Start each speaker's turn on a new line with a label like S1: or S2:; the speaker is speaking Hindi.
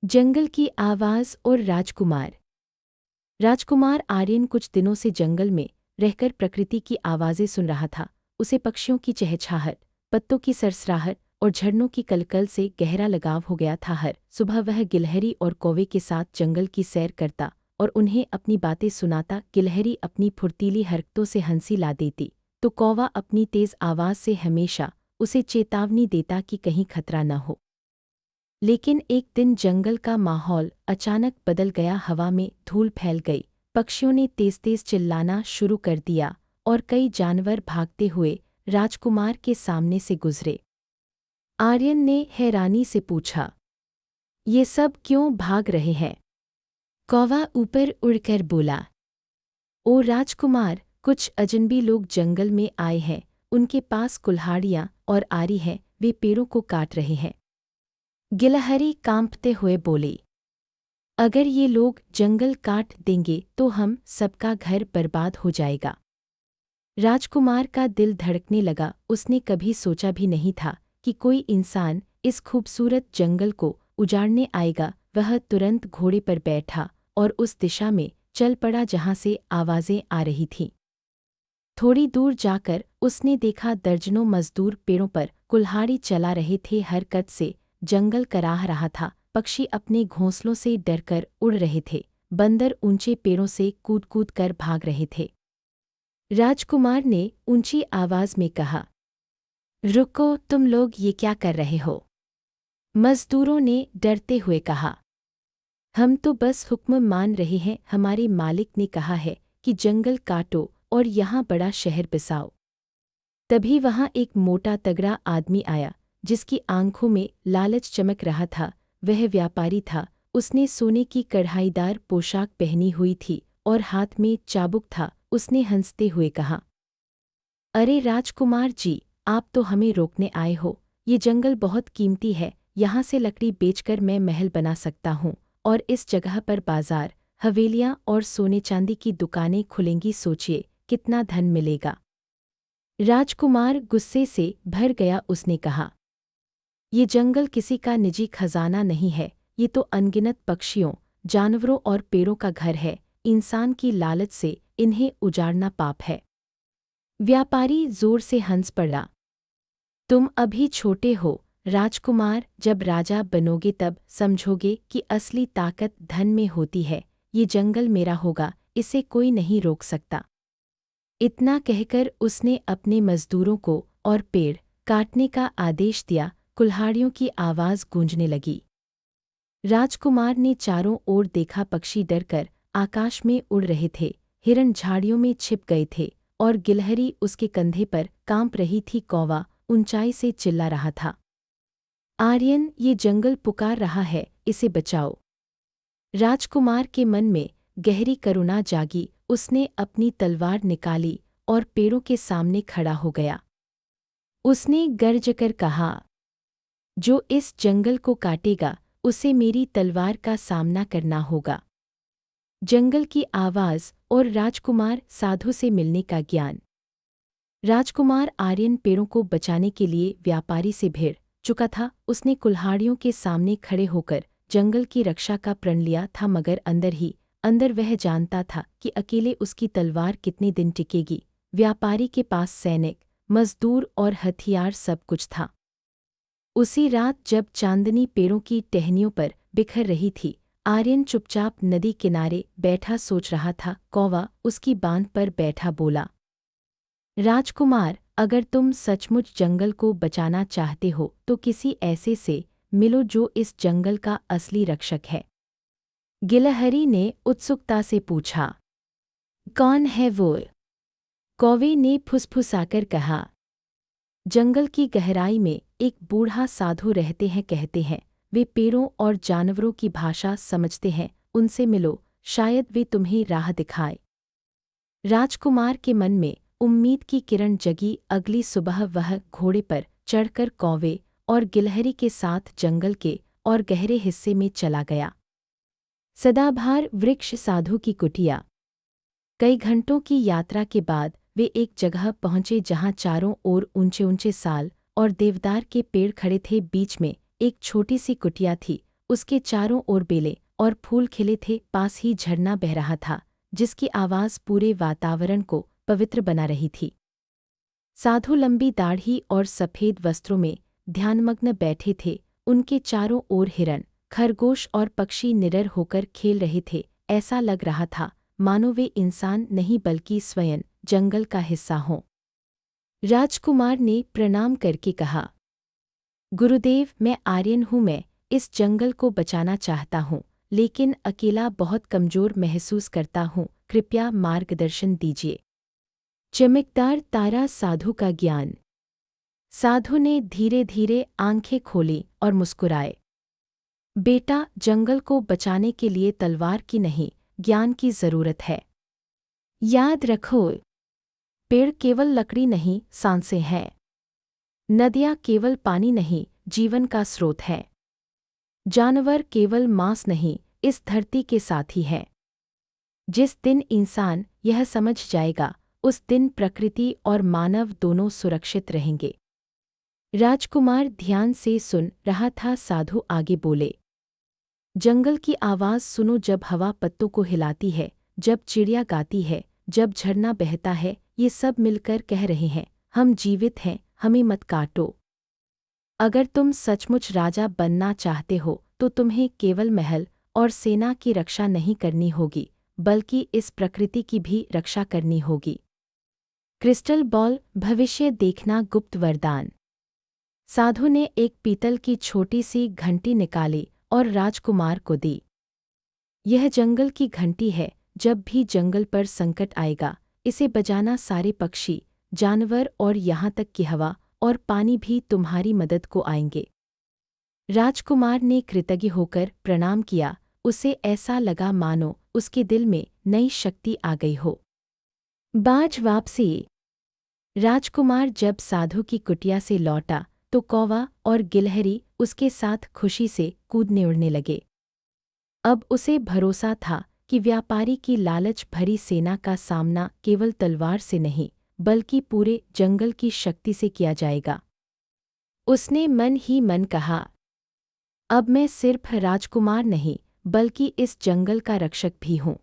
S1: जंगल की आवाज़ और राजकुमार। राजकुमार आर्यन कुछ दिनों से जंगल में रहकर प्रकृति की आवाज़ें सुन रहा था। उसे पक्षियों की चहचहाहट, पत्तों की सरसराहट और झरनों की कलकल से गहरा लगाव हो गया था। हर सुबह वह गिलहरी और कौवे के साथ जंगल की सैर करता और उन्हें अपनी बातें सुनाता। गिलहरी अपनी फुर्तीली हरकतों से हंसी ला देती तो कौवा अपनी तेज़ आवाज़ से हमेशा उसे चेतावनी देता कि कहीं खतरा न हो। लेकिन एक दिन जंगल का माहौल अचानक बदल गया। हवा में धूल फैल गई, पक्षियों ने तेज तेज चिल्लाना शुरू कर दिया और कई जानवर भागते हुए राजकुमार के सामने से गुजरे। आर्यन ने हैरानी से पूछा, ये सब क्यों भाग रहे हैं? कौवा ऊपर उड़कर बोला, ओ राजकुमार, कुछ अजनबी लोग जंगल में आए हैं। उनके पास कुल्हाड़ियाँ और आरी है, वे पेड़ों को काट रहे हैं। गिलहरी कांपते हुए बोली, अगर ये लोग जंगल काट देंगे तो हम सबका घर बर्बाद हो जाएगा। राजकुमार का दिल धड़कने लगा। उसने कभी सोचा भी नहीं था कि कोई इंसान इस खूबसूरत जंगल को उजाड़ने आएगा। वह तुरंत घोड़े पर बैठा और उस दिशा में चल पड़ा जहाँ से आवाज़ें आ रही थीं। थोड़ी दूर जाकर उसने देखा दर्जनों मजदूर पेड़ों पर कुल्हाड़ी चला रहे थे। हरकत से जंगल कराह रहा था। पक्षी अपने घोंसलों से डरकर उड़ रहे थे। बंदर ऊंचे पेड़ों से कूद कूद कर भाग रहे थे। राजकुमार ने ऊंची आवाज में कहा, रुको, तुम लोग ये क्या कर रहे हो? मजदूरों ने डरते हुए कहा, हम तो बस हुक्म मान रहे हैं। हमारे मालिक ने कहा है कि जंगल काटो और यहाँ बड़ा शहर बसाओ। तभी वहाँ एक मोटा तगड़ा आदमी आया जिसकी आंखों में लालच चमक रहा था। वह व्यापारी था। उसने सोने की कढ़ाईदार पोशाक पहनी हुई थी और हाथ में चाबुक था। उसने हंसते हुए कहा, अरे राजकुमार जी, आप तो हमें रोकने आए हो। ये जंगल बहुत कीमती है। यहाँ से लकड़ी बेचकर मैं महल बना सकता हूँ और इस जगह पर बाजार, हवेलियाँ और सोने चांदी की दुकानें खुलेंगी। सोचिए कितना धन मिलेगा। राजकुमार गुस्से से भर गया। उसने कहा, ये जंगल किसी का निजी खजाना नहीं है। ये तो अनगिनत पक्षियों, जानवरों और पेड़ों का घर है। इंसान की लालच से इन्हें उजाड़ना पाप है। व्यापारी जोर से हंस पड़ा, तुम अभी छोटे हो राजकुमार, जब राजा बनोगे तब समझोगे कि असली ताकत धन में होती है। ये जंगल मेरा होगा, इसे कोई नहीं रोक सकता। इतना कहकर उसने अपने मजदूरों को और पेड़ काटने का आदेश दिया। कुल्हाड़ियों की आवाज़ गूंजने लगी। राजकुमार ने चारों ओर देखा। पक्षी डरकर आकाश में उड़ रहे थे। हिरन झाड़ियों में छिप गए थे और गिलहरी उसके कंधे पर कांप रही थी। कौवा ऊंचाई से चिल्ला रहा था, आर्यन, ये जंगल पुकार रहा है, इसे बचाओ। राजकुमार के मन में गहरी करुणा जागी। उसने अपनी तलवार निकाली और पेड़ों के सामने खड़ा हो गया। उसने गरजकर कहा, जो इस जंगल को काटेगा उसे मेरी तलवार का सामना करना होगा। जंगल की आवाज़ और राजकुमार साधु से मिलने का ज्ञान। राजकुमार आर्यन पेड़ों को बचाने के लिए व्यापारी से भिड़ चुका था। उसने कुल्हाड़ियों के सामने खड़े होकर जंगल की रक्षा का प्रण लिया था, मगर अंदर ही अंदर वह जानता था कि अकेले उसकी तलवार कितने दिन टिकेगी। व्यापारी के पास सैनिक, मजदूर और हथियार सब कुछ था। उसी रात जब चांदनी पेड़ों की टहनियों पर बिखर रही थी, आर्यन चुपचाप नदी किनारे बैठा सोच रहा था। कौवा उसकी बांध पर बैठा बोला, राजकुमार, अगर तुम सचमुच जंगल को बचाना चाहते हो तो किसी ऐसे से मिलो जो इस जंगल का असली रक्षक है। गिलहरी ने उत्सुकता से पूछा, कौन है वो? कौवे ने फुसफुसाकर कहा, जंगल की गहराई में एक बूढ़ा साधु रहते हैं। कहते हैं वे पेड़ों और जानवरों की भाषा समझते हैं। उनसे मिलो, शायद वे तुम्हें राह दिखाए। राजकुमार के मन में उम्मीद की किरण जगी। अगली सुबह वह घोड़े पर चढ़कर कौवे और गिलहरी के साथ जंगल के और गहरे हिस्से में चला गया। सदाबहार वृक्ष साधु की कुटिया। कई घंटों की यात्रा के बाद वे एक जगह पहुंचे जहां चारों ओर ऊंचे ऊंचे साल और देवदार के पेड़ खड़े थे। बीच में एक छोटी सी कुटिया थी। उसके चारों ओर बेले और फूल खिले थे, पास ही झरना बह रहा था, जिसकी आवाज़ पूरे वातावरण को पवित्र बना रही थी। साधु लंबी दाढ़ी और सफ़ेद वस्त्रों में ध्यानमग्न बैठे थे, उनके चारों ओर हिरन, खरगोश और पक्षी निडर होकर खेल रहे थे। ऐसा लग रहा था मानो वे इंसान नहीं बल्कि स्वयं जंगल का हिस्सा हों। राजकुमार ने प्रणाम करके कहा, गुरुदेव, मैं आर्यन हूँ। मैं इस जंगल को बचाना चाहता हूँ, लेकिन अकेला बहुत कमज़ोर महसूस करता हूँ। कृपया मार्गदर्शन दीजिए। चमकदार तारा साधु का ज्ञान। साधु ने धीरे धीरे आंखें खोली और मुस्कुराए। बेटा, जंगल को बचाने के लिए तलवार की नहीं, ज्ञान की ज़रूरत है। याद रखो, पेड़ केवल लकड़ी नहीं, सांसें हैं। नदियाँ केवल पानी नहीं, जीवन का स्रोत है। जानवर केवल मांस नहीं, इस धरती के साथी है। जिस दिन इंसान यह समझ जाएगा, उस दिन प्रकृति और मानव दोनों सुरक्षित रहेंगे। राजकुमार ध्यान से सुन रहा था। साधु आगे बोले, जंगल की आवाज़ सुनो, जब हवा पत्तों को हिलाती है, जब चिड़िया गाती है, जब झरना बहता है, ये सब मिलकर कह रहे हैं, हम जीवित हैं, हमें मत काटो। अगर तुम सचमुच राजा बनना चाहते हो तो तुम्हें केवल महल और सेना की रक्षा नहीं करनी होगी, बल्कि इस प्रकृति की भी रक्षा करनी होगी। क्रिस्टल बॉल, भविष्य देखना गुप्त वरदान। साधु ने एक पीतल की छोटी सी घंटी निकाली और राजकुमार को दी। यह जंगल की घंटी है, जब भी जंगल पर संकट आएगा, इसे बजाना, सारे पक्षी, जानवर और यहाँ तक कि हवा और पानी भी तुम्हारी मदद को आएंगे। राजकुमार ने कृतज्ञ होकर प्रणाम किया। उसे ऐसा लगा मानो उसके दिल में नई शक्ति आ गई हो। बाज वापसी। राजकुमार जब साधु की कुटिया से लौटा तो कौवा और गिलहरी उसके साथ खुशी से कूदने उड़ने लगे। अब उसे भरोसा था कि व्यापारी की लालच भरी सेना का सामना केवल तलवार से नहीं, बल्कि पूरे जंगल की शक्ति से किया जाएगा। उसने मन ही मन कहा, अब मैं सिर्फ राजकुमार नहीं, बल्कि इस जंगल का रक्षक भी हूँ।